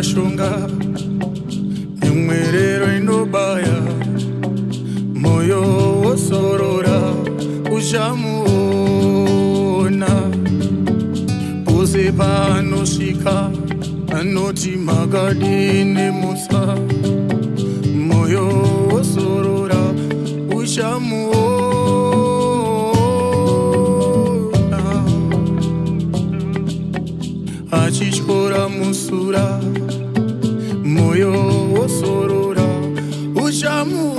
shunga Mwerero inobaya Moyo osorora Ushamuona Pose panoshika Anoti magadine musa Moyo osorora Ushamuona Achishkora musura Moyo osorora Ushamuona.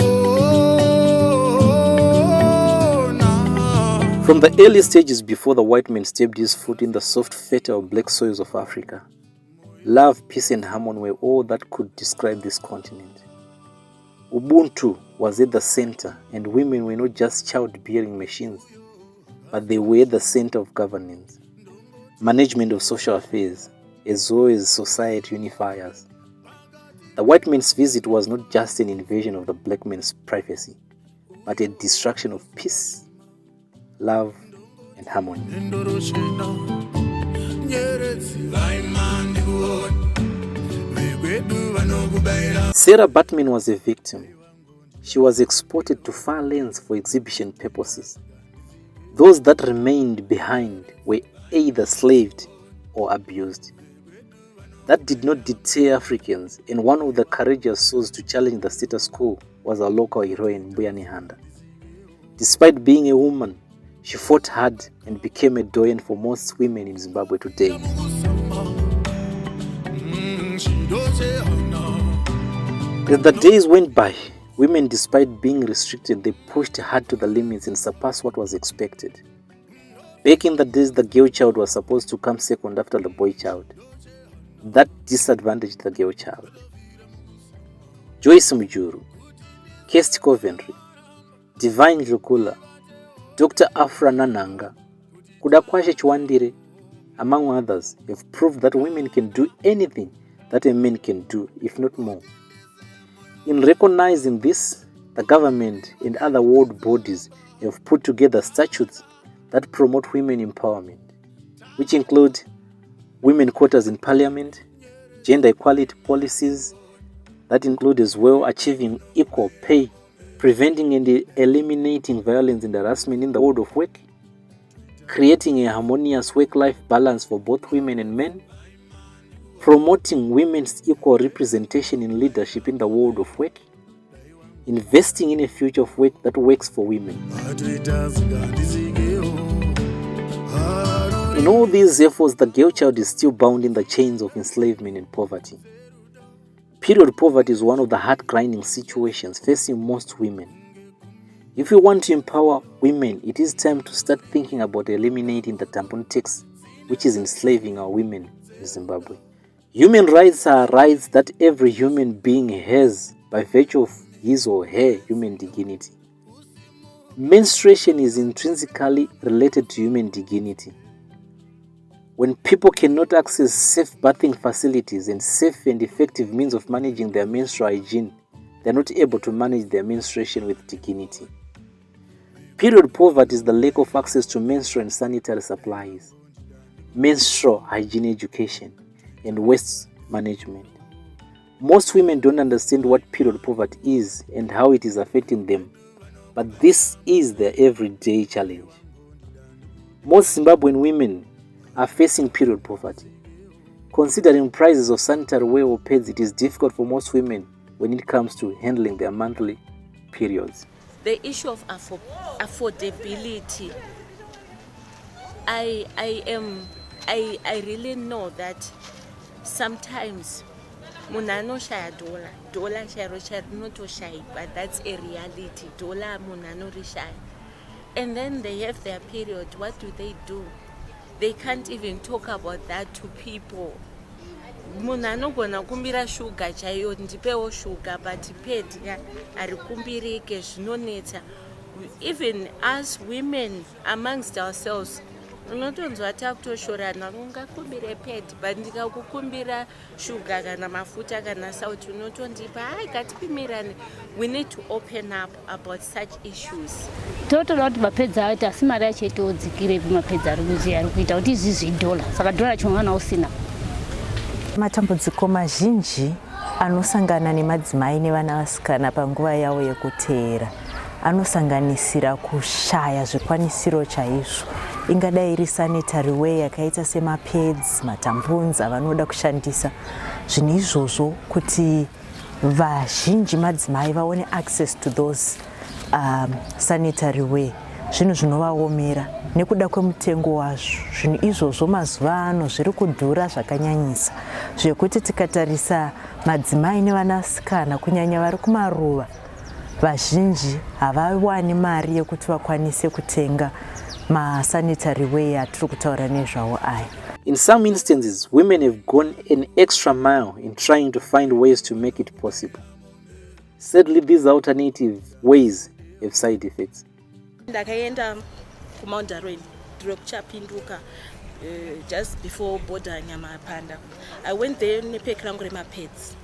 From the early stages before the white man stepped his foot in the soft, fertile black soils of Africa, love, peace and harmony were all that could describe this continent. Ubuntu was at the center, and women were not just child-bearing machines, but they were the center of governance, management of social affairs, as well as society unifiers. The white man's visit was not just an invasion of the black man's privacy, but a destruction of peace, love, and harmony. Sarah Batman was a victim. She was exported to far lands for exhibition purposes. Those that remained behind were either slaved or abused. That did not deter Africans, and one of the courageous souls to challenge the status quo was our local heroine, Mbuyani. Despite being a woman, she fought hard and became a doyen for most women in Zimbabwe today. As the days went by, women, despite being restricted, they pushed hard to the limits and surpassed what was expected. Back in the days, the girl child was supposed to come second after the boy child. That disadvantaged the girl child. Joyce Mujuru, Kest Coventry, Divine Jukula, Dr. Afra Nananga, Kudakwashe Chwandire, among others, have proved that women can do anything that a man can do, if not more. In recognizing this, the government and other world bodies have put together statutes that promote women empowerment, which include women quotas in parliament, gender equality policies that include as well achieving equal pay, preventing and eliminating violence and harassment in the world of work, creating a harmonious work-life balance for both women and men, promoting women's equal representation in leadership in the world of work, investing in a future of work that works for women. In all these efforts, the girl child is still bound in the chains of enslavement and poverty. Period poverty is one of the heart-grinding situations facing most women. If you want to empower women, it is time to start thinking about eliminating the Tampon Tax, which is enslaving our women in Zimbabwe. Human rights are rights that every human being has by virtue of his or her human dignity. Menstruation is intrinsically related to human dignity. When people cannot access safe bathing facilities and safe and effective means of managing their menstrual hygiene, they are not able to manage their menstruation with dignity. Period poverty is the lack of access to menstrual and sanitary supplies, menstrual hygiene education, and waste management. Most women don't understand what period poverty is and how it is affecting them, but this is their everyday challenge. Most Zimbabwean women are facing period poverty. Considering prices of sanitary wear or pads, it is difficult for most women when it comes to handling their monthly periods. The issue of affordability, I really know that sometimes munano shaya dollar share not to shy, but that's a reality. Dollar munano rishaya. And then they have their period. What do? They can't even talk about that to people. Munano gona kumbira sugar chayo ndipewo sugar, but paid ari kumbirike zvinonetsa. Even us women amongst ourselves, unotonzwa takutoshorana ungakumbire paid, but ndikakukumbira sugar kana mafuta kana salt unotondipa hai katipimirane. We need to open up about such issues. Total lot mapedza aita asimari achete odzikire mapedza ari kuita kuti izvi $1 saka $1 chomwana usina. Matambudziko mazhinji anosangana nemadzimai nevanasikana panguva yavo yekuteera anosanganisira kushaya zvikwanisiro chaizvo. Ingadai iri sanitary wear yakaita semapads, matampons avanoda kushandisa. Zvinhu izvozvo kuti vazhinji madzimai vaone access to those sanitary wear zvinhu zvinovaomera nekuda kwemutengo wazvo. Zvinhu izvozvo mazuva ano zviri kudhura zvakanyanyisa, zvekuti tikatarisa madzimai nevanasikana kunyanya vari kumaruva, vazhinji havawani mari yekuti vakwanise kutenga masanitary wear atiri kutaura nezvawo aya. In some instances, women have gone an extra mile in trying to find ways to make it possible. Sadly, these alternative ways have side effects. Ndakaenda kuMaundarweni ndikuchapinduka just before border Nyamapanda. I went there nepeki rangu remapads.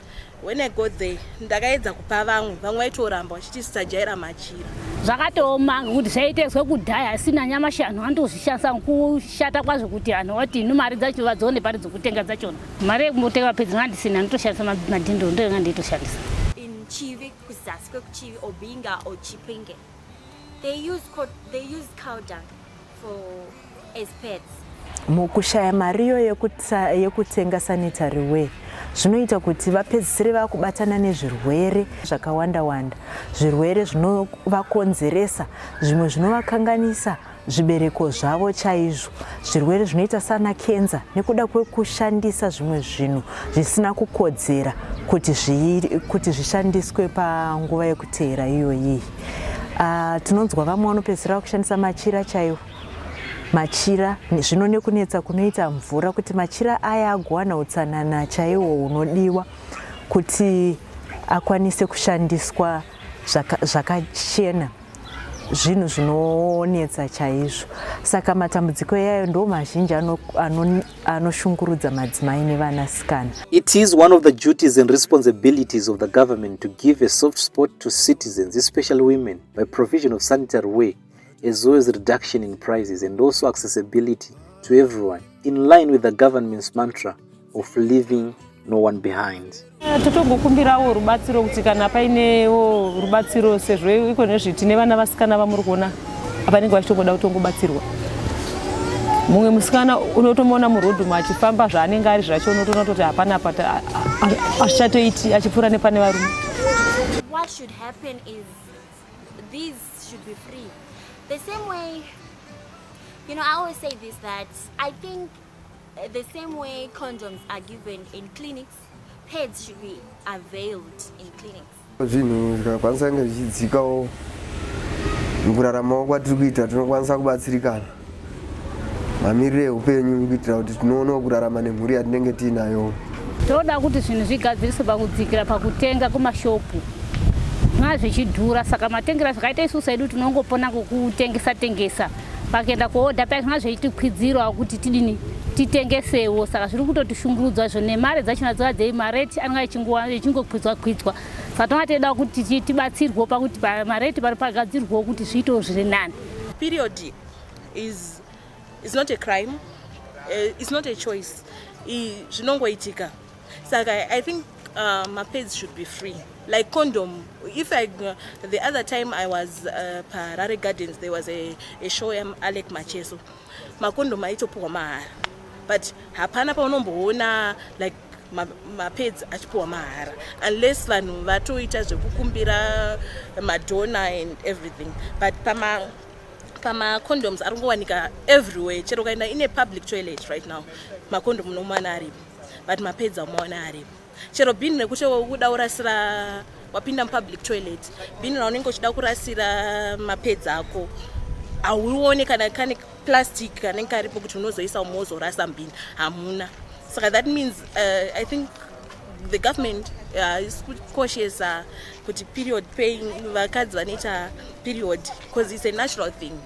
When I got there, ndakaedza kupa vamwe vaitoramba vachiti sisajaira machira. Zvakatooma kuti zvaitezwe kudhaya asina nyamashi anhu andozvishandisa kushata kwazvo kuti anhu oti mari dzacho vadzione pari dzokutenga dzachona. Mari yekutenga mapads ngandisina, ndotoshandisa madhindo ndo nganditoshhandisa. In Chivi, kuzasi kwekuchivi Obinga or Chipinge, they use cow dung as pads. Mukushaya mariyo yekutenga sanitary wear zvinoita kuti vapedzisire vakubatana nezvirwere zvakawanda-wanda, zvirwere zvinovakonzeresa, zvimwe zvinovakanganisa zvibereko zvavo chaizvo, zvirwere zvinoita sana kenza nekuda kwekushandisa zvimwe zvinhu zvisina kukodzera kuti zvishandiswe panguva yekuteera iyoyi. Tinonzwa vamwe vanopedzisira kushandisa machira chaiwo. Machira zvino nekunetsa kunoita mvura kuti machira aya agowana utsanana chaiwo unodiwa kuti akwanise kushandiswa zvakachena, zvinhu zvinonetsa chaizvo. Saka matambudziko yayo ndo mazhinji anoshungurudza madzimai nevanasikana. It is one of the duties and responsibilities of the government to give a soft spot to citizens, especially women, by provision of sanitary wear, as well as reduction in prices and also accessibility to everyone, in line with the government's mantra of leaving no one behind. Totogokumbirawo rubatsiro kuti kana painewo rubatsiro sezvo iko nezvitine vana vasikana vamuri kuona vanenge vachitogoda kutongobatsirwa. Mumwe musikana unotomona murodhu achifamba zvaanenge ari zvacho unotoona kuti hapana pata achatoiti achipfuura nepane varume. What should happen is these should be free. The same way, I always say this, that I think the same way condoms are given in clinics, pads should be availed in clinics. Zvinhu zvikakwanisa kunge zvichidzikawo mukurarama kwatiri kuita tinokwanisa kubatsirikana mamiriro eupenyu kuitira kuti tinoonawo kurarama nemhuri yatinenge tiinayo. Toda kuti zvinhu zvigadziriswe pakudzikira pakutenga kumashopu. Zvichidhura saka matengera zvakaita isusu edu tinongopona kokutengesa pakenda kuodha paya zveitikwizirwa kuti titengesewo, saka zviri kutotishungurudzwa zvo nemari dzachona dzadze mareti anga ichingokwizwa saka tonga teida kuti tibatsirwe pakuti mareti pari pagadzirwawo kuti zviitewo zviri nani. Period is not a crime, it's not a choice. Zvinongoitika. Saka I think pads should be free. Like condom, the other time I was Parare Gardens, there was a show Alec Macheso. Condom aitopuwa mahara. But hapana pa unomboona like pads achipuwa mahara. Unless vanhu vatoita zvekukumbira madonna and everything. But pama condoms aringowanika everywhere. Chero kaenda in a public toilet right now. Condom unomaona aripo. But pads unomaona aripo. Chero bini nekuti uda kurasira wapinda public toilet, bini raunenge uchida kurasira mapads ako auone kana kane plastic kanenge karipo kuti unozoisa umozorasa mbini hamuna. Saka that means I think the government is cautious kuti period paying vakadzi vanoita period because it's a natural thing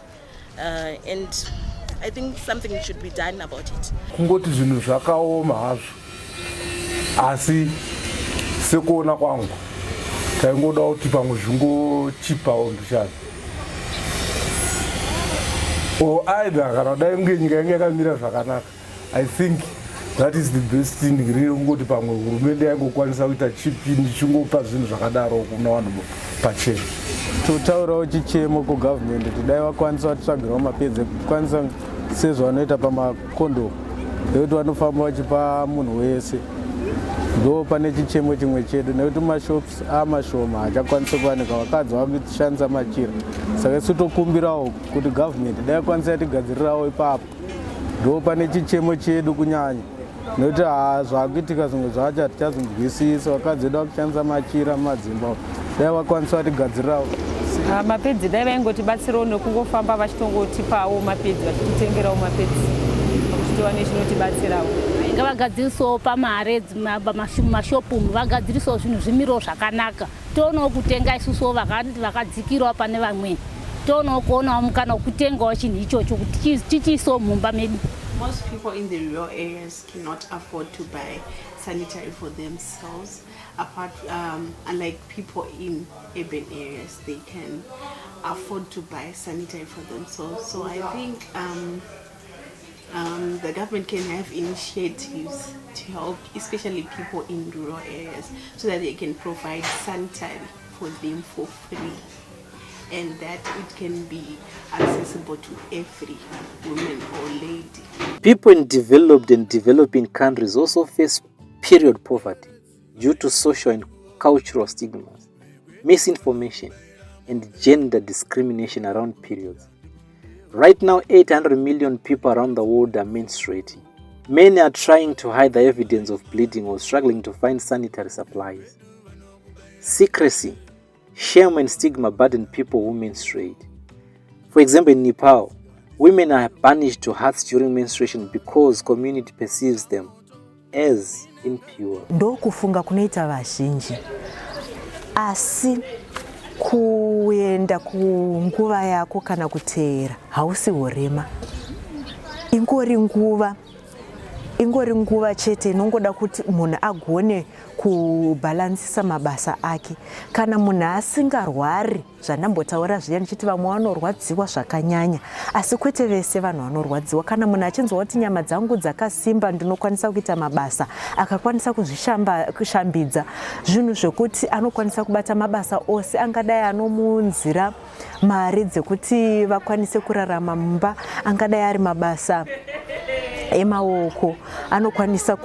and I think something should be done about it. Kungoti zvinhu zvakaoma hazvo. Asi sekuona kwangu taingoda kuti pamwe zvingochipawo mbishana o aida kana dai kunge nyika yange yakamira zvakanaka. I think That is the best thing. Riri kungoti pamwe hurumende yangokwanisa kuita chipini chingopa zvinhu zvakadaro kuna vanhu pachena. Totaurawo chichemo kugovernment kuti dai vakwanisa vatsvagirawo mapedzi ekukwanisa sezvavanoita pamakondomu ekuti vanofamba vachipa munhu wese. Ndo pane chichemo chimwe chedu nekuti mashops amashoma achakwanisa kuwanika vakadzi vakushandisa machira. Saka isu tokumbirawo kuti government dai vakwanisa yatigadzirirawo ipapo. Ndo pane chichemo chedu kunyanya. Nekuti zvakuitika zvimwe zvacho hatichazvinzwisisi, vakadzi vedu vakushandisa machira mumadzimba. Dai vakwanisa vatigadzirirawo. Mapedzi dai vaingotibatsirawo nekungofamba vachitongotipawo mapedzi vachititengerawo mapedzi kuti tiwane chinotibatsirawo. Ngavagadzirisewo pamare mashopu vagadzirisewo zvinhu zvimiro zvakanaka. Tionawo kutenga isusuwo vakadzikirawo pane vamweni. Tionawo kuonawo mukana wekutengawo chinhu ichocho kuti tichiisewo mumba medu. Most people in the rural areas cannot afford to buy sanitary for themselves. Unlike people in urban areas, they can afford to buy sanitary for themselves. So I think the government can have initiatives to help, especially people in rural areas, so that they can provide sanitary for them for free, and that it can be accessible to every woman or lady. People in developed and developing countries also face period poverty due to social and cultural stigmas, misinformation, and gender discrimination around periods. Right now, 800 million people around the world are menstruating. Many are trying to hide the evidence of bleeding or struggling to find sanitary supplies. Secrecy, shame, and stigma burden people who menstruate. For example, in Nepal, women are banished to huts during menstruation because community perceives them as impure. Ndokufunga kunoita vazhinji. Asi kuenda kunguva yako kana kuteera hausi urema. Ingori nguva chete inongoda kuti munhu agone kubalansisa mabasa ake. Kana munhu asingarwari, zvandambotaura zviya ndichiti vamwe vanorwadziwa zvakanyanya, asi kwete vese vanhu vanorwadziwa. Kana munhu achinzwa kuti nyama dzangu dzakasimba ndinokwanisa kuita mabasa, akakwanisa kuzvishambidza, zvinhu zvekuti anokwanisa kubata mabasa ose angadai anomunzira mari dzekuti vakwanise kurarama mumba, angadai ari mabasa emaoko, anokwanisa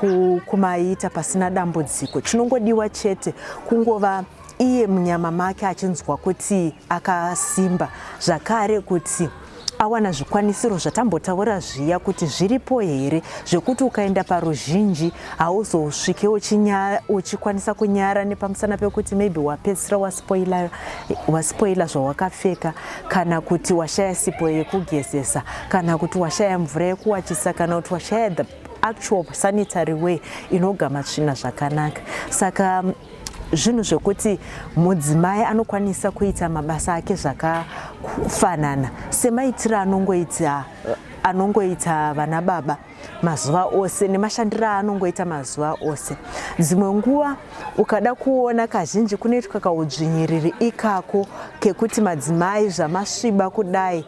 kumaita pasina dambudziko. Chinongodiwa chete kungova iye munyama make achinzwa kuti akasimba, zvakare kuti awana zvikwanisiro zvatambotaura zviya kuti zviripo here zvekuti ukaenda paruzhinji hauzosvike uchikwanisa kunyara nepamusana pekuti maybe wapedzisira waspoila zvawakapfeka, kana kuti washaya sipo yekugezesa, kana kuti washaya mvura yekuwachisa, kana kuti washaya the actual sanitary way inogama tsvina zvakanaka. Saka zvinhu zvekuti mudzimai anokwanisa kuita mabasa ake zvakafanana semaitiro anongoita vana baba mazuva ose nemashandiro anongoita mazuva ose. Dzimwe nguva ukada kuona kazhinji kunoitwa kaudzvinyiriri ikako kekuti madzimai zvamasviba kudai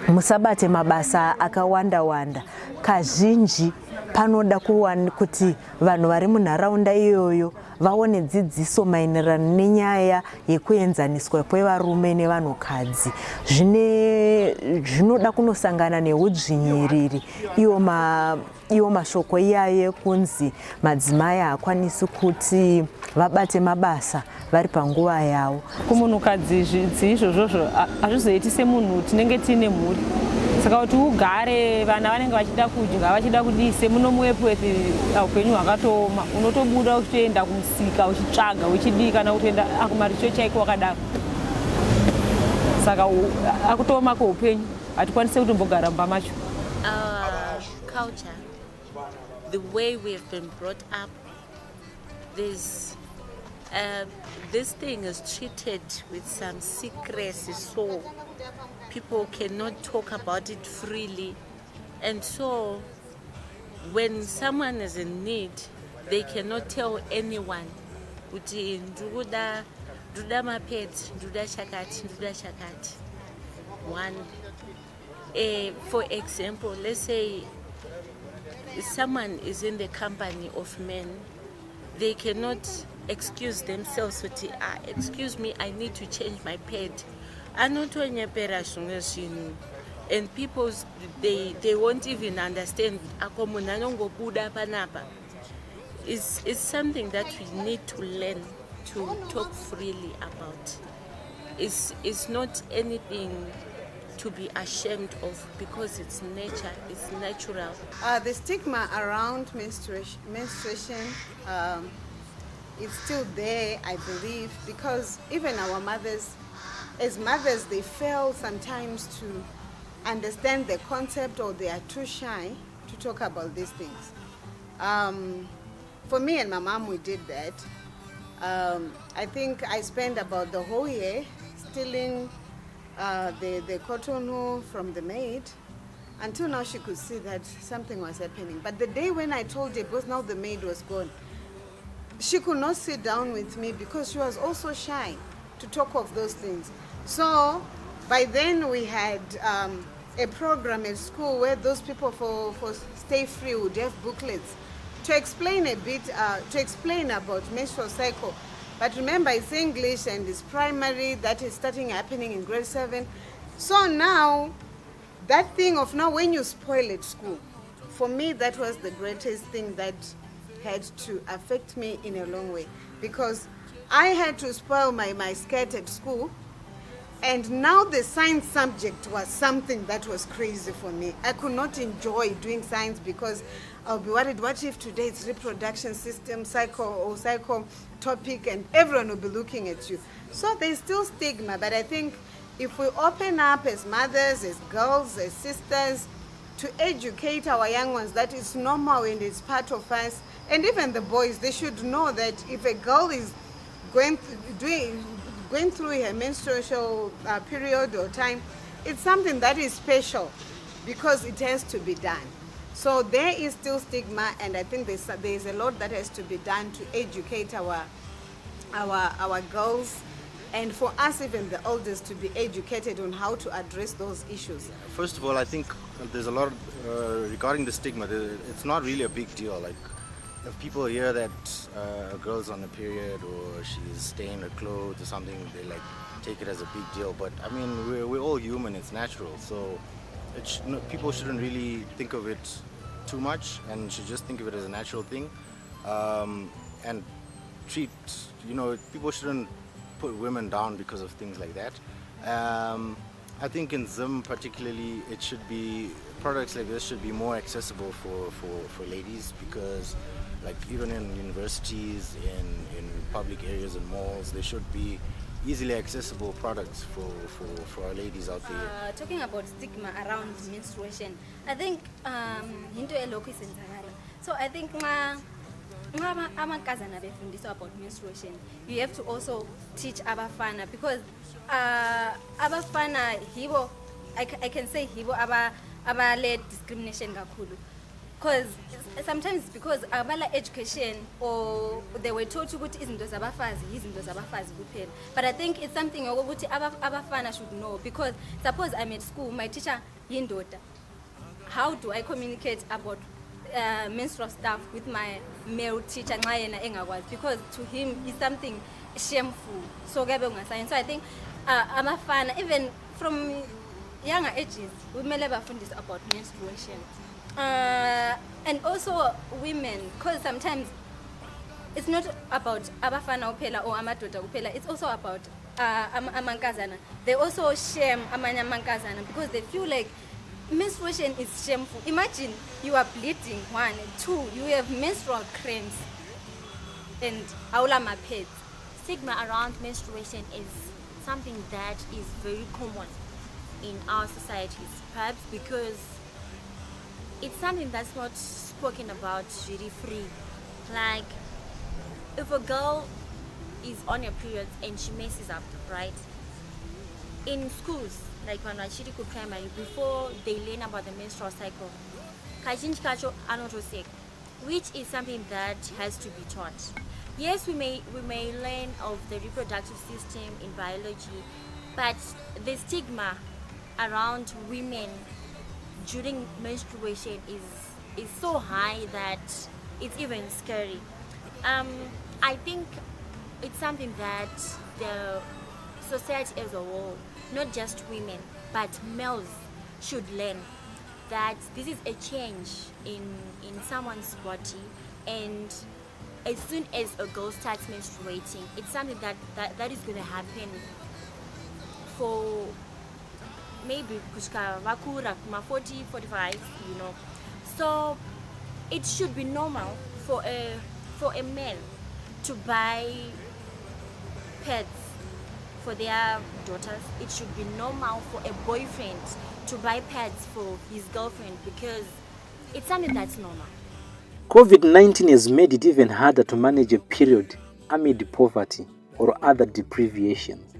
musabate mabasa akawanda. Kazhinji panoda kuti vanhu vari munharaunda iyoyo vaone dzidziso maererano nenyaya yekuenzaniswa kwevarume nevanhukadzi. Zvinoda kunosangana neudzvinyiriri, iwo mashoko iyayo ekunzi madzimai haakwanisi kuti vabate mabasa vari panguva yavo. Kumunhukadzi izvozvo hazvizoiti semunhu tinenge tiine mhuri. Saka kuti ugare vana vanenge vachida kudya, vachida kudise, munomuwepethi upenyu hwakatooma. Unotobuda uchitoenda kumusika uchitsvaga uchidii kana kutoenda kumaricho chaiko wakadaro. Saka akutooma kweupenyu, hatikwanisi kutombogara mumba macho. Our culture, the way we have been brought up, this thing is treated with some secrecy, so people cannot talk about it freely. And so when someone is in need, they cannot tell anyone kuti nduda mapedzi, nduda chakati. One, for example, let's say someone is in the company of men, they cannot excuse themselves with, excuse me, I need to change my pad. And people, they won't even understand. It's something that we need to learn to talk freely about. It's not anything to be ashamed of, because it's nature, it's natural. The stigma around menstruation is still there, I believe, because even our mothers, as mothers, they fail sometimes to understand the concept, or they are too shy to talk about these things. For me and my mom, we did that. I think I spent about the whole year stealing the cotton wool from the maid, until now she could see that something was happening. But the day when I told her, because now the maid was gone, she could not sit down with me because she was also shy to talk of those things. So by then we had a program at school where those people for Stay Free would have booklets to explain a bit, to explain about menstrual cycle. But remember, it's English and it's primary, that is starting happening in grade 7. So now, that thing of now when you spoil at school, for me that was the greatest thing that had to affect me in a long way. Because I had to spoil my skirt at school, and now the science subject was something that was crazy for me. I could not enjoy doing science because I'll be worried, what if today it's reproduction system, psycho topic, and everyone will be looking at you. So there's still stigma, but I think if we open up as mothers, as girls, as sisters, to educate our young ones that it's normal and it's part of us, and even the boys, they should know that if a girl is going through her menstrual period or time, it's something that is special because it has to be done. So there is still stigma, and I think there's a lot that has to be done to educate our girls, and for us, even the elders, to be educated on how to address those issues. First of all, I think there's a lot regarding the stigma. It's not really a big deal. Like, if people hear that a girl's on a period or she's staining her clothes or something, they like take it as a big deal. But I mean, we're all human. It's natural. So people shouldn't really think of it too much, and should just think of it as a natural thing, and treat, people shouldn't put women down because of things like that. I think in Zim particularly, it should be, products like this should be more accessible for ladies, because like even in universities, in public areas and malls, there should be easily accessible products for our ladies out there. Talking about stigma around menstruation, I think into a local senzakala. So I think amankazana befundiswa about menstruation, you have to also teach abafana, because abafana hibo, I can say hibo abale discrimination kakhulu. Because sometimes because abala education, or they were taught ukuthi izinto zabafazi kuphela. But I think it's something ukuthi abafana should know, because suppose I'm at school, my teacher yindoda. How do I communicate about menstrual stuff with my male teacher nxa yena engakwazi? Because to him it's something shameful. So I think abafana, even from younger ages, kumele bafundiswe about menstruation. And also women, because sometimes it's not about abafana uphela or amadoda uphela, it's also about amankazana. They also shame amanye amankazana because they feel like menstruation is shameful. Imagine you are bleeding, 1, 2, you have menstrual cramps and aula pads. Stigma around menstruation is something that is very common in our societies, perhaps because it's something that's not spoken about really free. Like, if a girl is on her period and she messes up, right? In schools, like when I go primary, before they learn about the menstrual cycle, which is something that has to be taught. Yes, we may learn of the reproductive system in biology, but the stigma around women during menstruation is so high that it's even scary. I think it's something that the society as a whole, not just women, but males should learn that this is a change in someone's body, and as soon as a girl starts menstruating, it's something that is going to happen for maybe kushka vakura 40, 45, you know. So it should be normal for a man to buy pads for their daughters. It should be normal for a boyfriend to buy pads for his girlfriend, because it's something that's normal. COVID-19 has made it even harder to manage a period amid poverty or other deprivations.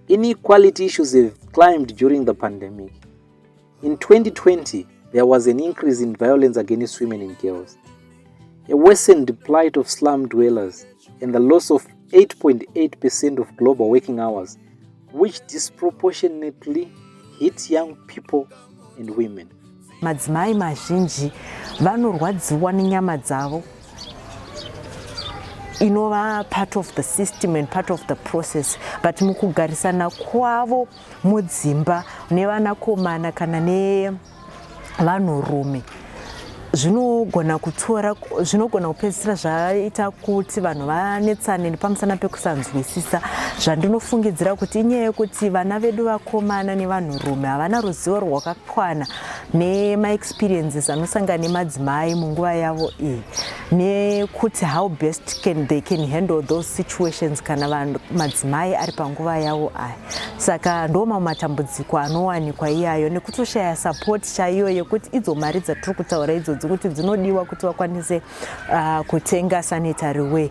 Inequality issues have climbed during the pandemic. In 2020, there was an increase in violence against women and girls, a worsened plight of slum dwellers, and the loss of 8.8% of global working hours, which disproportionately hit young people and women. Madzimai mazhinji vanorwadziwa nenyama dzavo, inova part of the system and part of the process, but mukugarisana kwavo mudzimba nevanakomana kana nevanhurume zvinogona kupedzisira zvaita kuti vanhu vanetsane nepamusana pekusanzwisisa, zvandinofungidzira kuti inyaya yekuti vana vedu vakomana nevanhurume havana ruzivo rwakakwana nemaexperiences anosangana nemadzimai munguva yavo iyi, nekuti how best they can handle those situations kana madzimai ari panguva yavo aya. Saka ndo mamwe matambudziko anowanikwa iyayo, nekutoshaya support chaiyo yekuti idzo mari dzatiri kutaura idzodzi kuti dzinodiwa kuti vakwanise kutenga sanitary wear,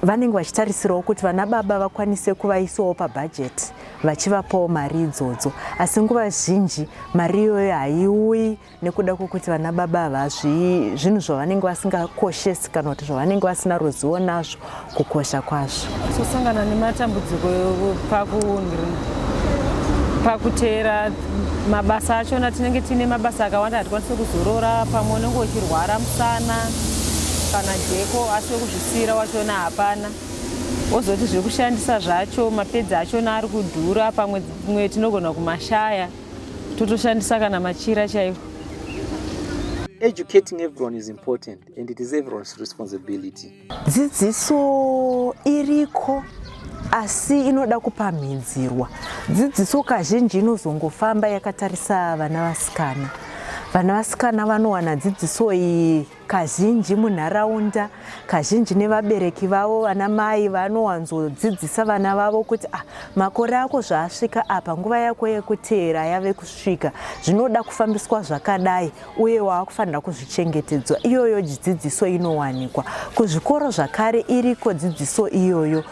vanenge vachitarisirawo kuti vana baba vakwanise kuvaisawo pabudget vachivapawo mari idzodzo, asi nguva zhinji mari iyoyo haiuyi nekuda kwokuti vana baba havazvi zvinhu zvavanenge vasingakoshesi kana kuti zvavanenge vasina ruzivo nazvo kukosha kwazvo. Tosangana nematambudziko pakutera mabasa achona. Tinenge tine mabasa akawanda atikwanise kuzorora, pamwe unenge uchirwara musana kana jeko asi wekuzvisira wachona hapana, wozoti zviri kushandisa zvacho mapedzi achona ari kudhura, pamwe tinogona kumashaya totoshandisa kana machira chaiwo. Educating everyone is important and it is everyone's responsibility. Dzidziso iriko asi inoda kupamhidzirwa. Dzidziso kazhinji inozongofamba yakatarisa vana vasikana. Vana vasikana vanowana dzidziso iyi kazhinji munharaunda, kazhinji nevabereki vavo, vana mai vanowanzodzidzisa vana vavo kuti makore ako zvaasvika apa, nguva yako yekuteera yave kusvika, zvinoda kufambiswa zvakadai uye waakufanira kuzvichengetedzwa. Iyoyo dzidziso inowanikwa kuzvikoro zvakare, iriko dzidziso iyoyo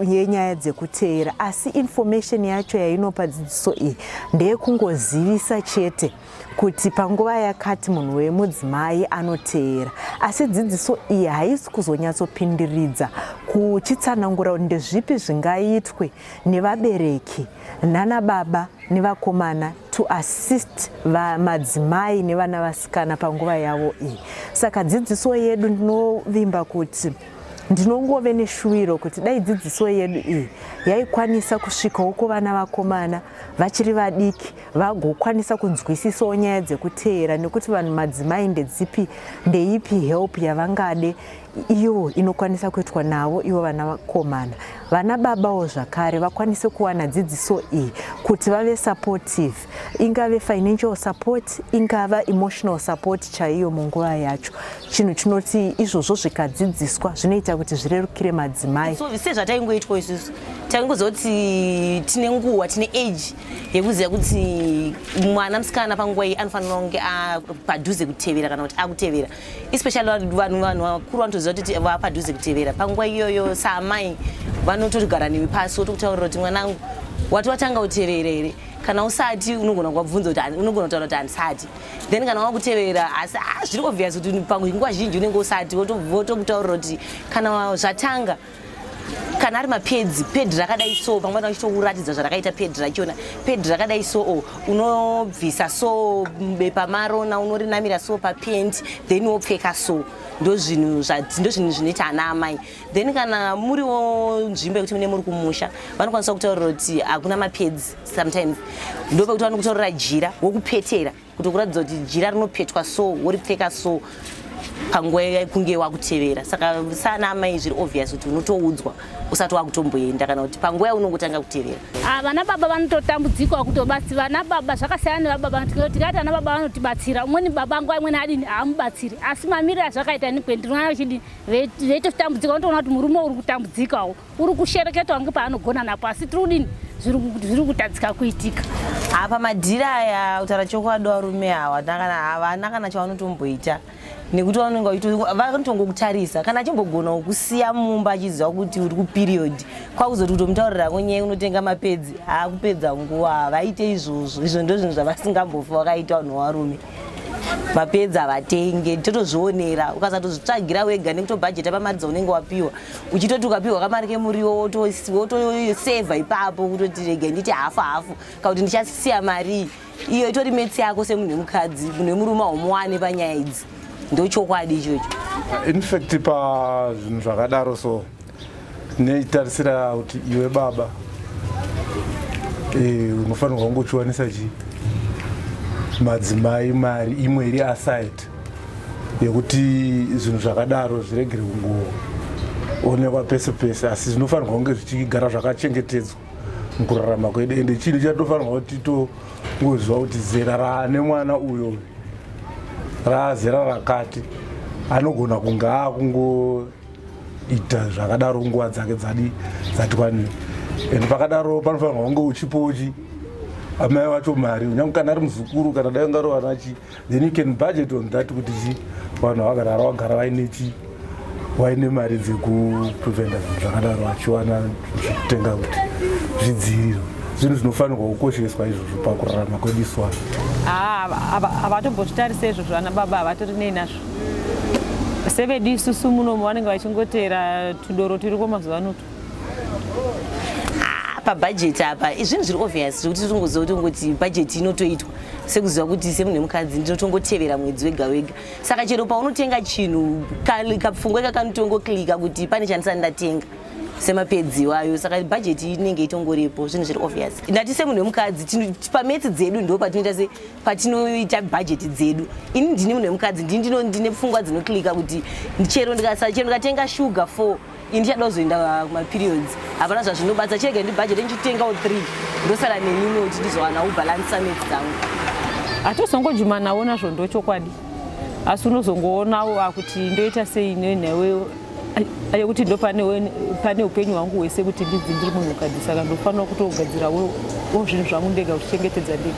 yenyaya dzekuteera, asi information yacho yainopa dzidziso iyi ndeyekungozivisa chete kuti panguva yakati munhu wemudzimai anoteera, asi dzidziso iyi haisi kuzonyatsopindiridza kuchitsanangura ndezvipi zvingaitwe nevabereki nana baba nevakomana to assist madzimai nevana vasikana panguva yavo iyi. Saka dzidziso yedu ndinovimba kuti ndinongove neshuwiro kuti dai dzidziso yedu iyi yaikwanisa kusvikawo kuvana vakomana vachiri vadiki, vagokwanisa kunzwisisawo nyaya dzekuteera, nekuti vanhu madzimai ndeipi help yavangade iyo inokwanisa kuitwa navo ivo vana vakomana. Vana babawo zvakare vakwanise kuwana dzidziso iyi kuti vave supportive, ingave financial support, ingava emotional support chaiyo munguva yacho. Chinhu chinoti izvozvo zvikadzidziswa zvinoita kuti zvirerukire madzimai. Sezvataingoitwa isusu taingozoti tine nguva, tine age yekuziva kuti mwana musikana panguva iyi anofanira kunge padhuze kutevera kana kuti akutevera, especially vanhu vakuru vanotoziva kuti vapadhuze kutevera. Panguva iyoyo saamai vanotogara newe pasi wotokutaurira kuti mwanangu wati watanga kutevera here, kana usati unogona kubvunza kuti unogona kutaura kuti handisati, then kana wakutevera asi zviri obvious kuti panguva zhinji unenge usati, wotokutaurira kuti kana zvatanga kana ari mapedzi rakadai so pamwe vachitokuratidza zvarakaita pedhi rachona pedhi rakadai so unobvisa so bepa marona unorinamira so papendi then wopfeka so ndo zvinhu zvinoita ana amai. Then kana muriwo nzvimbo yekuti mune muri kumusha vanokwanisa kutaurira kuti hakuna mapedzi sometimes ndo pekuti vanokutaurira jira wokupetera kuti kuratidza kuti jira rinopetwa so woripfeka so panguva yekunge wakutevera. Saka sana amai zviri obvious kuti unotoudzwa usati wakutomboenda kana kuti panguva yaunongotanga kutevera. Vana baba vanototambudzika kutobatsira vana baba zvakasiyana nebaba tikati vana baba vanotibatsira umweni baba nguva imweni adini hamubatsiri asi mamiriro azvakaita nependinoona chidi veitotambudzika unotoona kuti murume uri kutambudzikawo uri kushereketawo ngepaanogona napo asi tiri kudini zviri kutadzika kuitika. Apa madhira aya kutaura chokwadi varume ava havana kana chavanotomboita nekuti vanotongokutarisa kana achimbogona kusiya mumba achiziva kuti uri kuperiod kwakuzoti kutomutaurira nyaya unotenga mapedzi akupedza nguva havaite izvozvo. Izvo ndo zvinhu zvavasingambofa vakaita vanhu varume. Mapedzi havatenge totozvionera ukasatozvitsvagira wega nekutobhajeta pamari dzaunenge wapiwa uchitoti ukapiwa kamari kemuriwo wotosevha ipapo kutoti rega nditi hafu kana kuti ndichasiya mari iyo itori metsi yako semunhu wemukadzi munhu wemurume haumuwane panyaya idzi. Ndochokwadi ichocho. In fact pazvinhu zvakadaro so neitarisira kuti iwe baba unofanirwa kungochiwanisa madzimai mari imwe iri aside yekuti zvinhu zvakadaro zviregere kungoonekwa pese pese asi zvinofanirwa kunge zvichigara zvakachengetedzwa mukurarama kwedu ende chinhu chatofanirwa kuti tongoziva kuti zera raane mwana uyo razera rakati anogona kunge akungoita zvakadaro nguva dzake dzati kwanini ende pakadaro panofanirwa kunge uchipochi amai vacho mari unyange kana ari muzukuru kana dai ungari wanachi then you can budget on that kuti vanhu vagara vaine mari dzekupreventa zvinhu zvakadaro vachiwana zvekutenga kuti zvidziriro zvinhu zvinofanirwa kukosheswa izvozvo pakurarama kwedu iswa. Havatombozvitarisa izvozvo vana baba havatori nei nazvo sevedu isusu munomo vanenge vachingotera tudoro turiko mazuva anoto. Pabhajeti apa zvinhu zviri obvious zvekuti tingoziva kuti ngoti bhajeti inotoitwa sekuziva kuti semunhu wemukadzi ndinotongotevera mwedzi wega wega. Saka chero paunotenga chinhu kapfungwa kakanotongoklika kuti pane chandisati ndatenga semapedzi iwayo saka bhajeti inenge itongoripo zvinhu zviri obvious. Ndati semunhu wemukadzi pametsi dzedu ndo patinoita bhajeti dzedu. Ini ndini munhu wemukadzi ndine pfungwa dzinoklika kuti chero ndikatenga shuga 4 indichada kuzoenda kumaperiods hapana zvazvinobatsa chirega ndibhajeti ndichitengawo 3 ndosara nenini kuti ndizowana ubalansisa metsi dzangu. Hatozongojuma nawo nazvo ndochokwadi asi unozongoonawo kuti ndoita sei newe ayekuti ndo pane upenyu hwangu hwese kuti ndiri munhu wemukadzi saka ndofanira kutogadzirawo zvinhu zvangu ndega kuchengetedza ndega.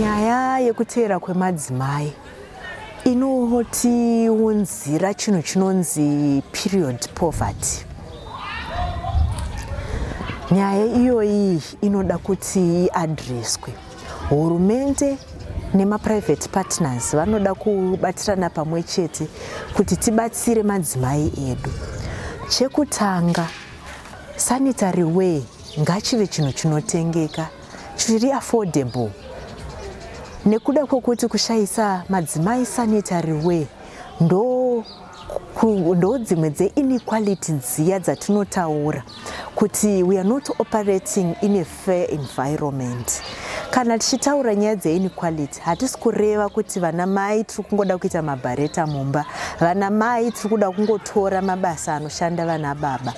Nyaya yekuteera kwemadzimai inotiunzira chinhu chinonzi period poverty. Nyaya iyoyi inoda kuti iadreswe. Hurumende nemaprivate partners vanoda kubatirana pamwe chete kuti tibatsire madzimai edu. Chekutanga, sanitary way ngachive chinhu chinotengeka chiri affordable. Nekuda kwokuti kushayisa madzimai sanitary way ndo dzimwe dze-inequality dziya dzatinotaura kuti we are not operating in a fair environment. Kana tichitaura nyaya dze-inequality hatisi kureva kuti vana mai tiri kungoda kuita mabhareta mumba, vana mai tiri kuda kungotora mabasa anoshanda vana baba.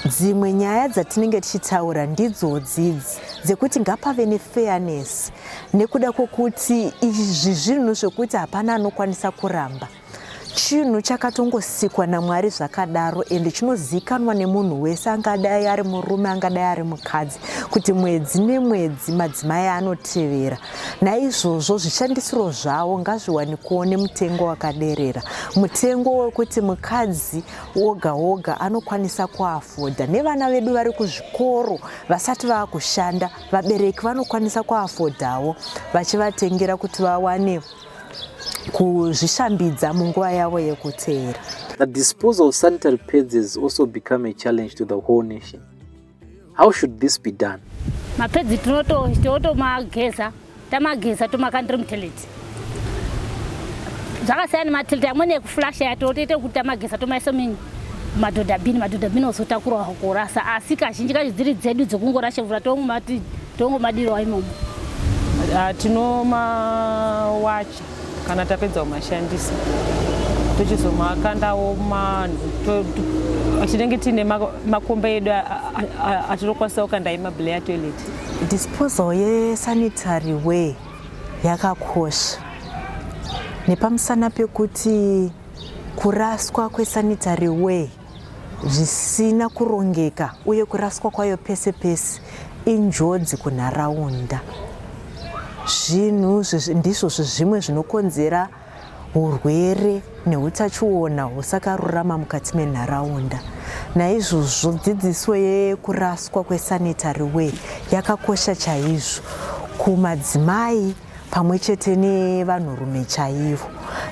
Dzimwe nyaya dzatinenge tichitaura ndidzo dzidzi dzekuti ngapave nefairness nekuda kwokuti izvi zvinhu zvokuti hapana anokwanisa kuramba. Chinhu chakatongosikwa naMwari zvakadaro ende chinozikanwa nemunhu wese angadai ari murume angadai ari mukadzi kuti mwedzi nemwedzi madzimai anotevera. Naizvozvo zvishandisiro zvavo ngazviwanikewo nemutengo wakaderera, mutengo wekuti mukadzi woga woga anokwanisa kuafodha. Nevana vedu vari kuzvikoro vasati vakushanda vabereki vanokwanisa kuafodhawo vachivatengera kuti vawane kuzvishambidza munguva yavo yekuteera. The disposal of sanitary pads has also become a challenge to the whole nation. How should this be done? Mapads tinotomageza, tamageza tomakandira mutoilet. Zvakasiyana matoilet amweni ekuflasha yatotoita kuti tamageza tomaisa madhodhabhini ozotakura kurasa, asi kazhinji kacho dziri dzedu dzokungorasha mvura tongomadirawo imomo. Tinomawacha kana tapedza kumashandisa tochizomakandawo tinenge tine makomba edu atinokwanisa kukanda emabhile atoilet. Disposal yesanitary way yakakosha nepamusana pekuti kuraswa kwesanitary way zvisina kurongeka uye kuraswa kwayo pese pese injodzi kunharaunda. Zvinhu ndizvo zvimwe zvinokonzera urwere neutachiona husakarurama mukati menharaunda. Naizvozvo dzidziso yekuraswa kwesanitary way yakakosha chaizvo kumadzimai pamwe chete nevanhurume chaivo.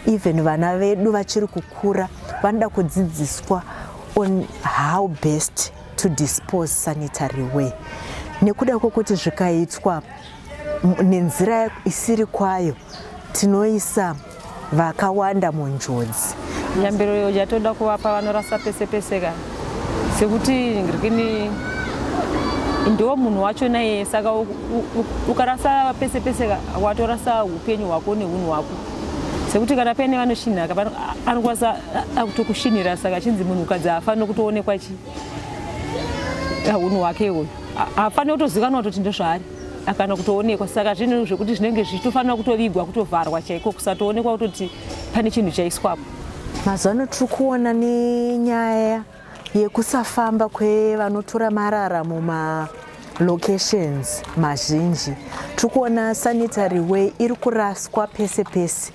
Even vana vedu vachiri kukura vanoda kudzidziswa on how best to dispose sanitary way. Nekuda kwokuti zvikaitwa nenzira isiri kwayo tinoisa vakawanda munjodzi. Yambiro yatoda kuvapa vanorasa pese pese ka sekuti ngirikini ndiwo munhu wacho naye, saka ukarasa pese pese ka watorasa upenyu hwako neunhu hwako. Sekuti kana paine vanoshinhaka anokwanisa kutokushinira, saka chinzi munhu kadzi hafaniri kutoonekwa unhu hwake iwoyo, hafaniri kutozikanwa kuti ndezvaari akana kutoonekwa. Saka zvinhu zvekuti zvinenge zvichitofanira kutovigwa, kutovharwa chaiko, kusatoonekwa kutoti pane chinhu chaiswapo. Mazuva tiri kuona nenyaya yekusafamba kwevanotora marara mumalocations mazhinji. Tiri kuona sanitary way iri kuraswa pese pese.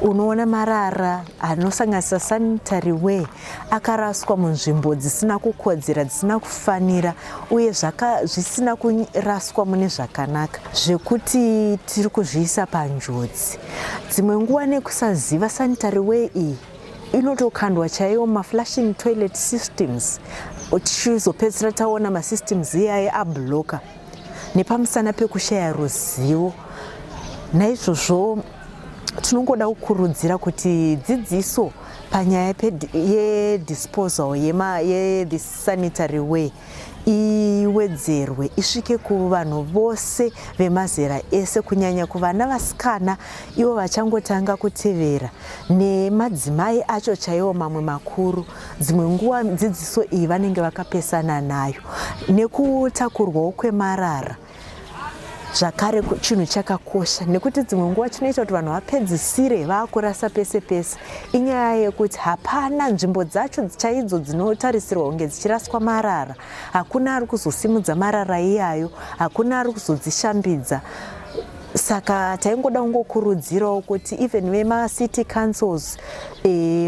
Unoona marara anosanganisa sanitary way akaraswa munzvimbo dzisina kukodzera, dzisina kufanira uye zvisina kuraswa mune zvakanaka, zvekuti tiri kuzviisa panjodzi. Dzimwe nguva nekusaziva sanitary way iyi inotokandwa chaiwo maflashing toilet systems, tichizopedzisira taona masystems iyaye abloka nepamusana pekushaya ruzivo. Naizvozvo tinongoda kukurudzira kuti dzidziso panyaya yedisposal yesanitary way iwedzerwe, isvike kuvanhu vose vemazera ese, kunyanya kuvana vasikana ivo vachangotanga kutevera nemadzimai acho chaiwo mamwe makuru. Dzimwe nguva dzidziso iyi vanenge vakapesana nayo. Nekutakurwawo kwemarara zvakare chinhu chakakosha, nekuti dzimwe nguva chinoita kuti vanhu vapedzisire vakurasa pese pese. Inyaya yekuti hapana nzvimbo dzacho chaidzo dzinotarisirwa kunge dzichiraswa marara. Hakuna ari kuzosimudza marara iyayo, hakuna ari kuzodzishambidza. Saka taingoda kungokurudzirawo kuti even vemacity councils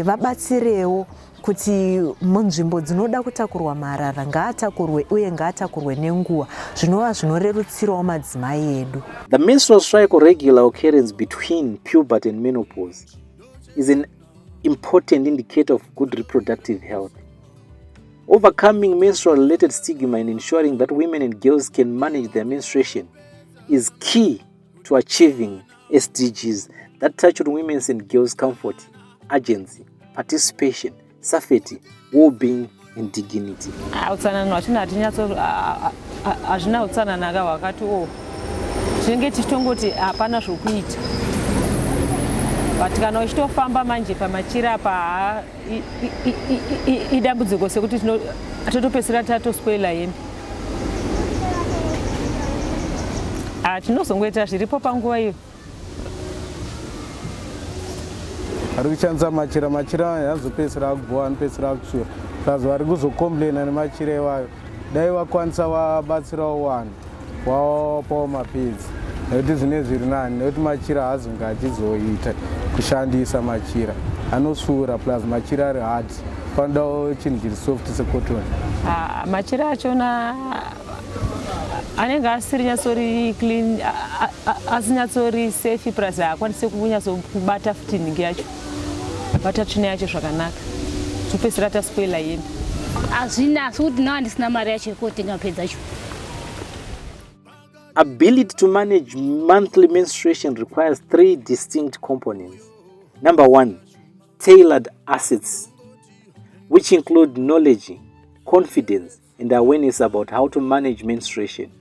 vabatsirewo kuti munzvimbo dzinoda kutakurwa marara ngaatakurwe uye ngaatakurwe nenguva, zvinova zvinorerutsirawo madzimai edu. The menstrual cycle regular occurrence between puberty and menopause is an important indicator of good reproductive health. Overcoming menstrual-related stigma and ensuring that women and girls can manage their menstruation is key to achieving SDGs that touch on women's and girls' comfort, agency, participation, safety, well-being and dignity. Utsanana hazvina utsanana hwakati tinenge tichitongoti hapana zvokuita, but kana uchitofamba manje pamachira apa idambudziko sekuti totopedzisira tatospoila hembe. Tinozongoita zviripo panguva iyo. Ari kuchanza machira yanzopedzisira kugowa anopedzisira kusvura, saka vari kuzokomplaina nemachira iwayo. Dai vakwanisa vabatsirawo vanhu vapawo mapedzi, nekuti zvine zviri nani, nekuti machira haazonge achizoita kushandisa machira anosvuura, plus machira ari hard, panodawo chinhu chiri soft secotton. Machira achona anenge asiri nyatsori clean, asinyatsori safe plus haakwanise kunyatsokubata fitiningi yacho bata tsvina yacho zvakanaka topedzisira taspoila hembe hazvinasi kuti nawa ndisina mari yacho yekuotenga pedza cho. Ability to manage monthly menstruation requires 3 distinct components. Number 1, tailored assets, which include knowledge, confidence, and awareness about how to manage menstruation.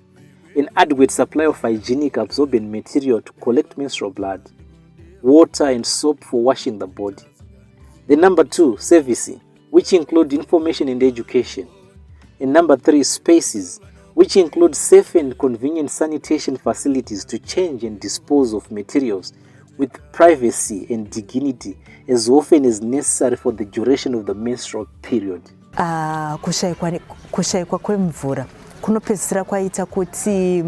An adequate supply of hygienic absorbent material to collect menstrual blood, water, and soap for washing the body. Then number 2, services, which include information and education. And number 3, spaces, which include safe and convenient sanitation facilities to change and dispose of materials with privacy and dignity as often as necessary for the duration of the menstrual period. Kushaikwa kwemvura kunopedzisira kwaita kuti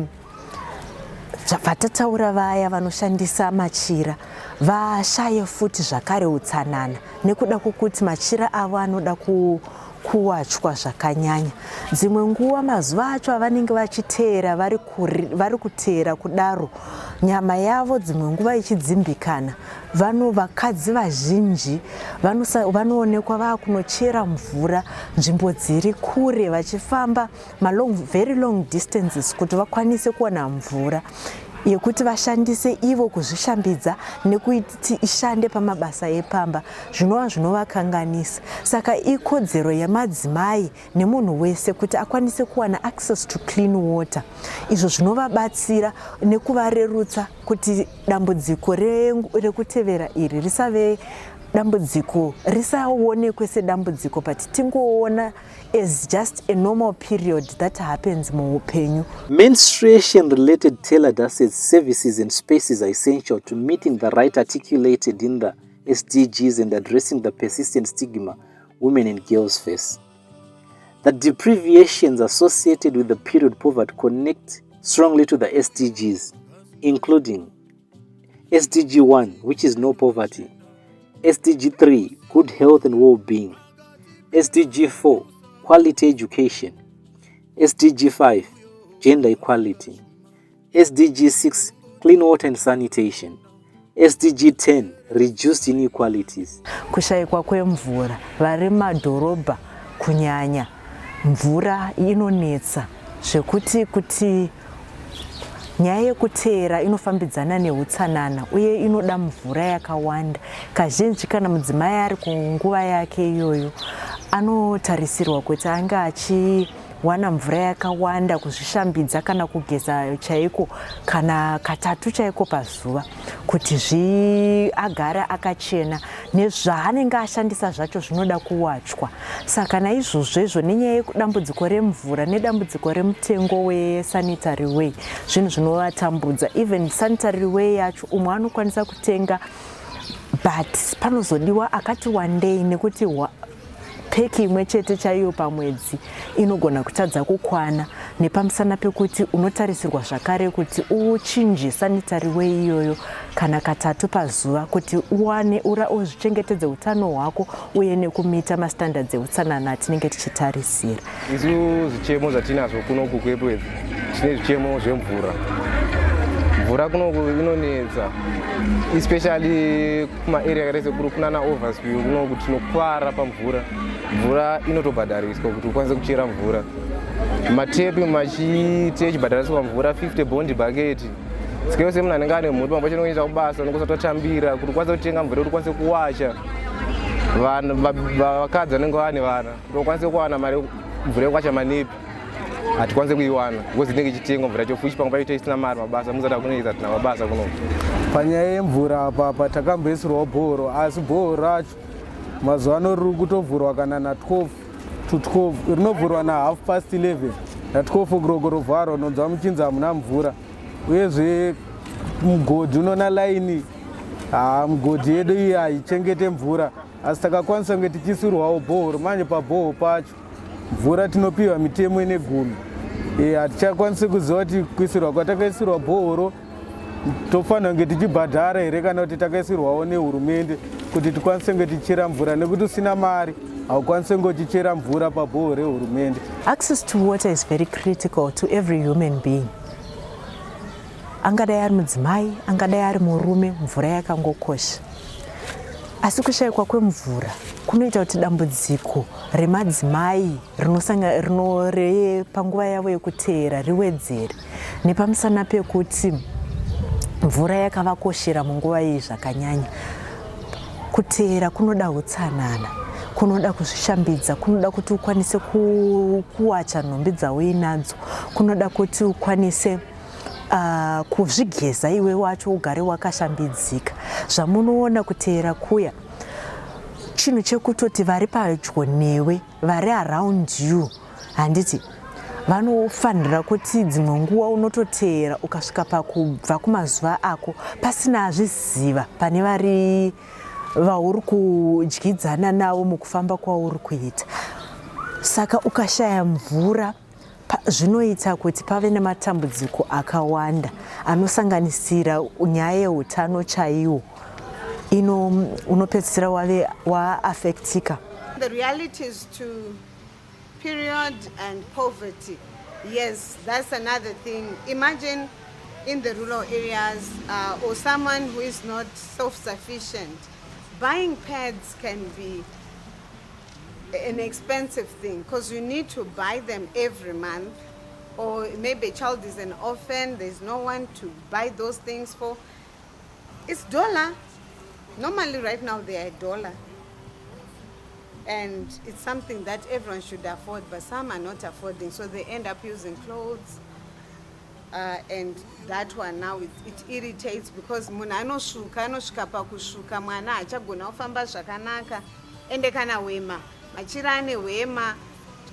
vatataura vaya vanoshandisa machira vashaye futi zvakare utsanana nekuda kwokuti machira avo anoda kuwachwa zvakanyanya. Dzimwe nguva mazuva acho avanenge vachiteera vari kuteera kudaro nyama yavo dzimwe nguva ichidzimbikana. Vakadzi vazhinji vanoonekwa vakunochera mvura nzvimbo dziri kure vachifamba very long distances kuti vakwanise kuwana mvura yekuti vashandise ivo kuzvishambidza nekuiti ishande pamabasa epamba zvinova zvinovakanganisa. Saka ikodzero yamadzimai nemunhu wese kuti akwanise kuwana access to clean water. Izvo zvinovabatsira nekuvarerutsa kuti dambudziko rekutevera iri risave dambudziko risaonekwe sedambudziko but tingoona as just a normal period that happens muupenyu. Menstruation related tailored assets, services and spaces are essential to meeting the right articulated in the SDGs and addressing the persistent stigma women and girls face. The deprivations associated with the period poverty connect strongly to the SDGs, including SDG 1, which is no poverty, SDG 3, good health and well-being, SDG 4, quality education, SDG 5, gender equality, SDG 6, clean water and sanitation, SDG 10, reduced inequalities. Kushaikwa kwemvura vari madhorobha kunyanya mvura inonetsa zvekuti nyaya yekuteera inofambidzana neutsanana uye inoda mvura yakawanda. Kazhinji kana mudzimai ari kunguva yake iyoyo anotarisirwa kuti ange achiwana mvura yakawanda kuzvishambidza kana kugeza chaiko kana katatu chaiko pazuva kuti agare akachena nezvaanenge ashandisa zvacho zvinoda kuwachwa. Saka naizvozvo nenyaya yedambudziko remvura nedambudziko remutengo wesanitary way zvinhu zvinovatambudza. Even sanitary way yacho umwe anokwanisa kutenga but panozodiwa akati wandei nekuti peki imwe chete chaiyo pamwedzi inogona kutadza kukwana nepamusana pekuti unotarisirwa zvakare kuti uchinje sanitary way iyoyo kana katatu pazuva kuti uwane uzvichengetedze utano hwako uye nekumita mastandards eutsanana atinenge tichitarisira. Isu zvichemo zvatinazvo kunoku kwepwedzi tine zvichemo zvemvura. Mvura kunoku inonetsa especially kumaarea akaita sekuri kunana overspill kunoku tinokwara pamvura. Mvura inotobhadhariswa kuti ukwanise kuchera mvura. Matepi machiti echibhadhariswa mvura 50 bondi bucket. Sikeyo semunhu anenge ane mhuri pamwe pacho unoita kubasa nokusatotambira kuti ukwanise kutenga mvura kuti ukwanise kuwacha. Vakadzi vanenge vane vana kuti ukwanise kuwana mari mvura yekuwacha manepi hatikwanise kuiwana because inenge ichitengwa mvura yacho fushi pamwe pacho isina mari mabasa muzada kunoita tina mabasa kuno. Panyaya yemvura apa takamboisirwa bhoro asi bhoro racho mazuva ano riri kutovhurwa kana na12 to 12 rinovhurwa na11:30 na12 kuroko rovharwa unonzwa muchinzi hamuna mvura uyezve mugodhi unoona laini mugodhi yedu iyi haichengete mvura asi takakwanisa kunge tichisirwawo bhoro manje pabhoro pacho mvura tinopiwa mitemo ine gumi hatichakwanisi kuziva kuti kuisirwa kwatakaisirwa bhoro tofanira kunge tichibhadhara here kana kuti takaisirwawo nehurumende kuti tikwanise kunge tichera mvura nekuti usina mari haukwanise kunge tichera mvura pabhoro rehurumende. Access to water is very critical to every human being. angadai ari mudzimai, angadai ari murume, mvura yakangokosha. Asi kushayikwa kwemvura kunoita kuti dambudziko remadzimai panguva yavo yekuteera riwedzere, nepamusana pekuti mvura yakavakoshera munguva iyi zvakanyanya. Kuteera kunoda utsanana, kunoda kuzvishambidza, kunoda kuti ukwanise kuwacha nhumbi dzauinadzo, kunoda kuti ukwanise kuzvigeza iwe wacho ugare wakashambidzika. Zvamunoona kuteera kuya chinhu chekutoti vari padyo newe, vari around you, handiti vanofanira kuti dzimwe nguva unototeera ukasvika pakubva kumazuva ako pasina azviziva pane vari vauri kudyidzana navo mukufamba kwauri kuita. Saka ukashaya mvura zvinoita kuti pave nematambudziko akawanda anosanganisira nyaya yeutano chaiwo unopedzisira waafektika. The realities to period and poverty, yes, that's another thing. Imagine in the rural areas or someone who is not self-sufficient, buying pads can be an expensive thing because you need to buy them every month, or maybe a child is an orphan, there's no one to buy those things for. It's $1. Normally right now they are $1, and it's something that everyone should afford, but some are not affording, so they end up using clothes, and that one now it irritates because munhu anosvika pakusvuka mwana achagona kufamba zvakanaka ende kana wema machira ane wema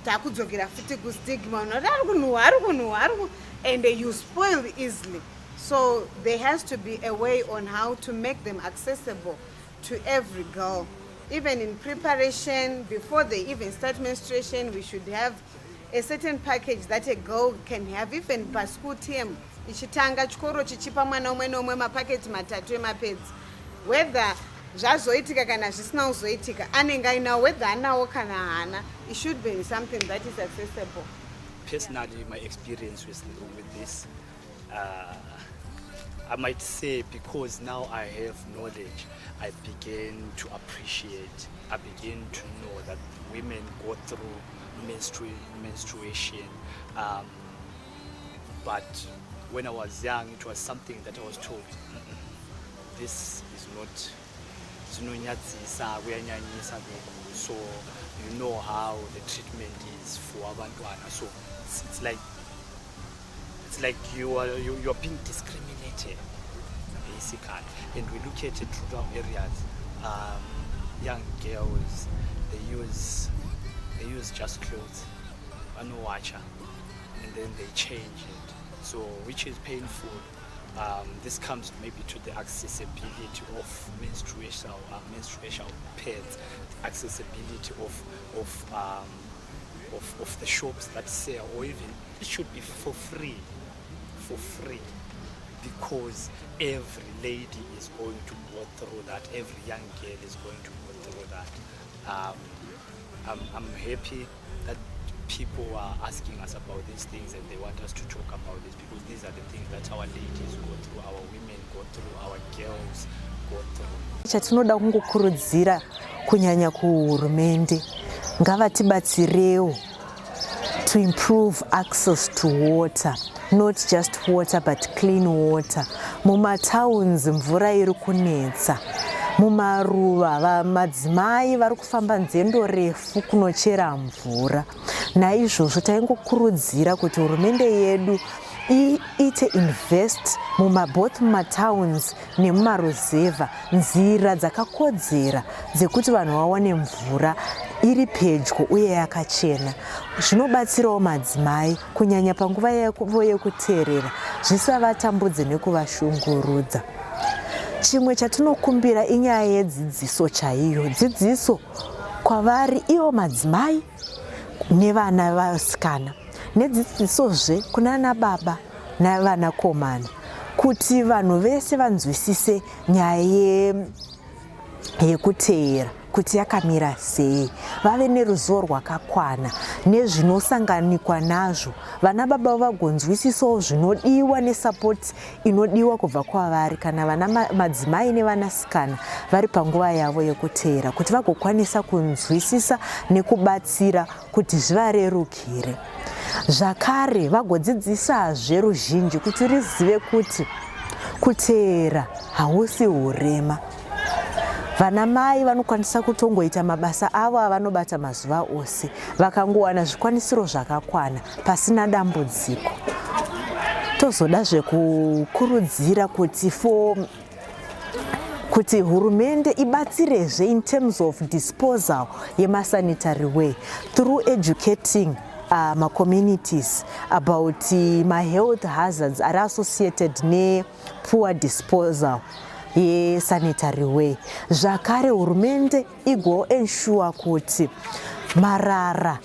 takudzokera futi kustigma unoti ari kunhuhwa and you spoil easily. So there has to be a way on how to make them accessible to every girl. Even in preparation, before they even start menstruation, we should have a certain package that a girl can have. Even per school term, ichitanga chikoro chichipa mwana umwe nomwe mapaketi matatu emapads. Whether zvazoitika kana zvisina kuzoitika, anenge ainawo, whether anawo kana haana, it should be something that is accessible. Personally, my experience with this, I might say because now I have knowledge, I begin to appreciate, I begin to know that women go through menstruation. But when I was young, it was something that I was told, this is not, so you know how the treatment is for abantwana. So it's like you are being discriminated, basically. And we look at it rural areas, young girls, they use just clothes, no watcher, and then they change it. So which is painful. This comes maybe to the accessibility of menstrual pads, the accessibility of the shops that sell, or even it should be for free, because every lady is going to go through that, every young girl is going to go through that. I'm happy that people are asking us about these things and they want us to talk about this, because these are the things that our ladies go through, our women go through, our girls go through. Chatinoda kungokurudzira kunyanya kuhurumende ngavatibatsirewo to improve access to water, not just water but clean water. Mumatowns mvura iri kunetsa, mumaruva madzimai vari kufamba nzendo refu kunochera mvura. Naizvozvo taingokurudzira kuti hurumende yedu ite invest both mumatowns nemumaruzevha nzira dzakakodzera dzekuti vanhu vawane mvura iri pedyo uye yakachena. Zvinobatsirawo madzimai kunyanya panguva yavo yekuteerera, zvisavatambudze nekuvashungurudza. Chimwe chatinokumbira inyaya yedzidziso chaiyo, dzidziso kwavari ivo madzimai nevana vasikana, nedzidzisozve kunana baba navanakomana, kuti vanhu vese vanzwisise nyaya yekuteera. kuti yakamira sei, vave neruzivo rwakakwana nezvinosanganikwa nazvo. Vana baba vagonzwisisawo zvinodiwa nesapoti inodiwa kubva kwavari kana vana madzimai nevanasikana vari panguva yavo yekuteera, kuti vagokwanisa kunzwisisa nekubatsira kuti zvivarerukire. Zvakare vagodzidzisazve ruzhinji kuti rizive kuti kuteera hausi urema. Vana mai vanokwanisa kutongoita mabasa avo avanobata mazuva ose vakangowana zvikwanisiro zvakakwana pasina dambudziko. Tozodazve kukurudzira kuti hurumende ibatsirezve in terms of disposal yemasanitary way through educating communities about health hazards are associated ne-poor disposal ye-sanitary way. Zvakare hurumende ensure kuti marara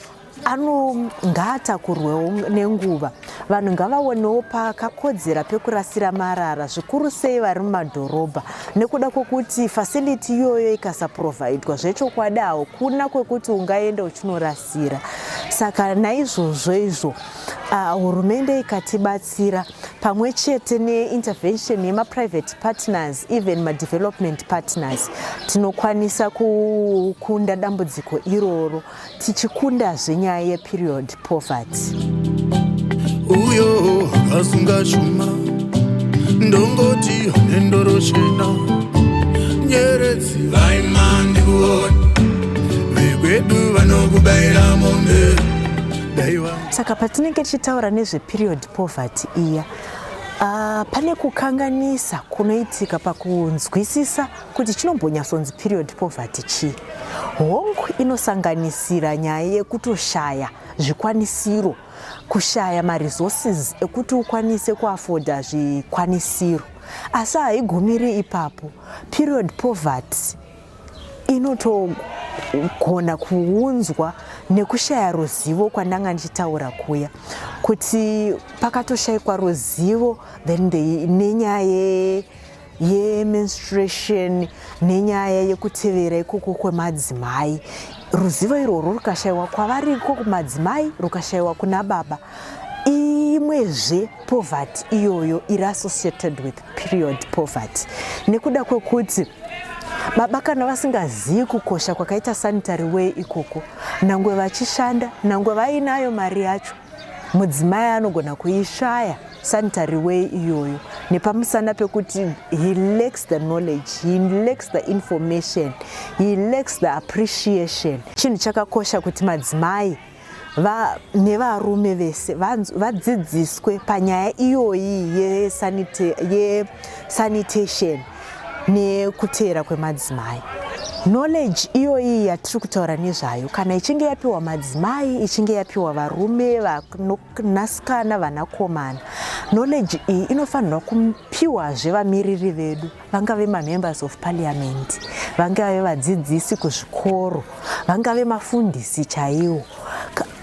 ngatakurwewo nenguva. Vanhu ngavaonewo pakakodzera pekurasira marara, zvikuru sei vari mumadhorobha, nekuda kwokuti facility iyoyo ikasaprovidwa zvechokwadi hakuna kwekuti ungaenda uchinorasira. Saka naizvozvo izvo hurumende ikatibatsira pamwe chete neintervention yema-private partners, even ma-development partners, tinokwanisa kukunda dambudziko iroro tichikundazve nyaya ye-period poverty. Uyo akasunga chuma ndongoti nendorochena nyeredzi vaimandi kuona vekwedu vanokubayira mombe. Saka patinenge tichitaura nezve-period poverty iya, pane kukanganisa kunoitika pakunzwisisa kuti chinombonyatsonzi period poverty chii. Hongu inosanganisira nyaya yekutoshaya zvikwanisiro, kushaya ma-resources ekuti ukwanise kuafoda zvikwanisiro. Asi haigumiri ipapo. Period poverty inotogona kuunzwa nekushaya ruzivo kwandanga ndichitaura kuya, kuti pakatoshayikwa ruzivo then nenyaya ye-menstruation nenyaya yekutevera ikoko kwemadzimai. Ruzivo irworwo rukashayiwa kwavariko kumadzimai, rukashayiwa kuna baba, imwezve poverty iyoyo iri associated with period poverty. Nekuda kwekuti baba kana vasingazivi kukosha kwakaita sanitary way ikoko, nangwe vachishanda, nangwe vainayo mari yacho, mudzimai anogona kuishaya sanitary way iyoyo nepamusana pekuti he lacks the knowledge, he lacks the information, he lacks the appreciation. Chinhu chakakosha kuti madzimai nevarume vese vadzidziswe panyaya iyoyi ye-sanitation nekuteera kwemadzimai. Knowledge iyoyi yatiri kutaura nezvayo, kana ichinge yapiwa madzimai, ichinge yapiwa varume, vanasikana, vanakomana, knowledge iyi inofanirwa kupiwazve vamiriri vedu, vangave ma-members of parliament, vangave vadzidzisi kuzvikoro, vangave mafundisi chaiwo,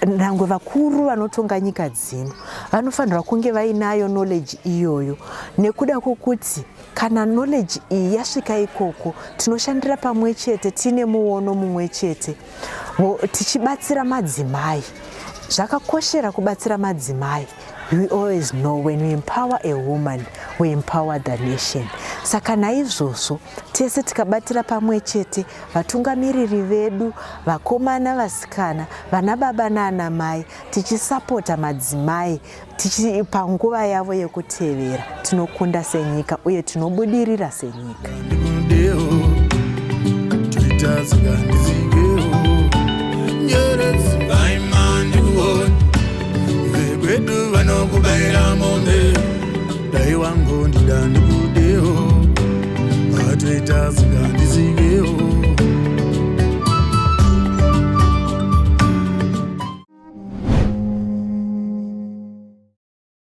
nangwe vakuru vanotonga nyika dzino vanofanirwa kunge vainayo knowledge iyoyo. Nekuda kwokuti kana knowledge iyi yasvika ikoko, tinoshandira pamwe chete, tine muono mumwe chete, tichibatsira madzimai. Zvakakoshera kubatsira madzimai. We always know when we empower a woman, we empower the nation. Saka naizvozvo tese tikabatira pamwe chete, vatungamiriri vedu, vakomana, vasikana, vana baba nana mai, tichisapota madzimai, panguva yavo yekutevera, tinokunda senyika uye tinobudirira senyika. Vedu vanokubayira mombe dai wangu ndidandikudeo atoita zingani